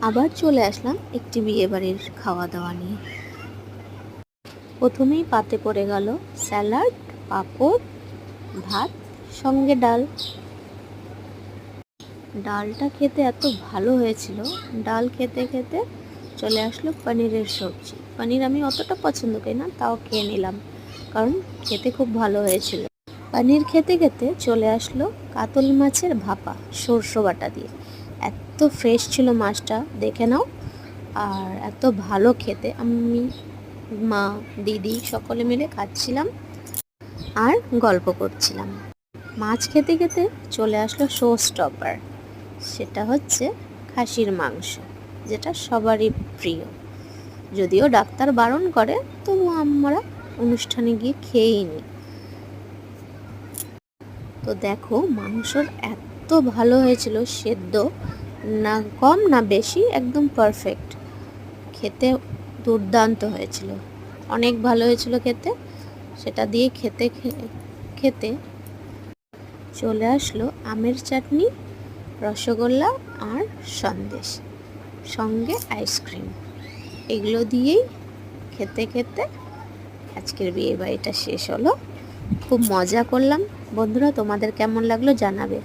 আবার চলে আসলাম একটি বিয়ে বাড়ির খাওয়া দাওয়া নিয়ে। প্রথমেই পাতে পড়ে গেল স্যালাড, পাঁপড়, ভাত, সঙ্গে ডাল। ডালটা খেতে এত ভালো হয়েছিল, ডাল খেতে খেতে চলে আসলো পনিরের সবজি। পনির আমি অতটা পছন্দ করি না, তাও খেয়ে নিলাম কারণ খেতে খুব ভালো হয়েছিল। পনির খেতে খেতে চলে আসলো কাতল মাছের ভাপা সরষে বাটা দিয়ে। এত ফ্রেশ ছিল মাছটা, দেখে নাও। আর এত ভালো খেতে, আমি, মা, দিদি সকলে মিলে খাচ্ছিলাম আর গল্প করছিলাম। মাছ খেতে খেতে চলে আসলো শো স্টপার, সেটা হচ্ছে খাসির মাংস, যেটা সবারই প্রিয়। যদিও ডাক্তার বারণ করে, তবু আমরা অনুষ্ঠানে গিয়ে খেয়েই নিই। তো দেখো, মাংসর এত ভালো হয়েছিল, সেদ্ধ না কম না বেশি, একদম পারফেক্ট। খেতে দুর্দান্ত হয়েছিল, অনেক ভালো হয়েছিল খেতে। সেটা দিয়ে খেতে খেতে চলে আসলো আমের চাটনি, রসগোল্লা আর সন্দেশ, সঙ্গে আইসক্রিম। এগুলো দিয়েই খেতে খেতে আজকের বিয়ে বাড়িটা শেষ হলো। খুব মজা করলাম। বন্ধুরা, তোমাদের কেমন লাগলো জানাবে।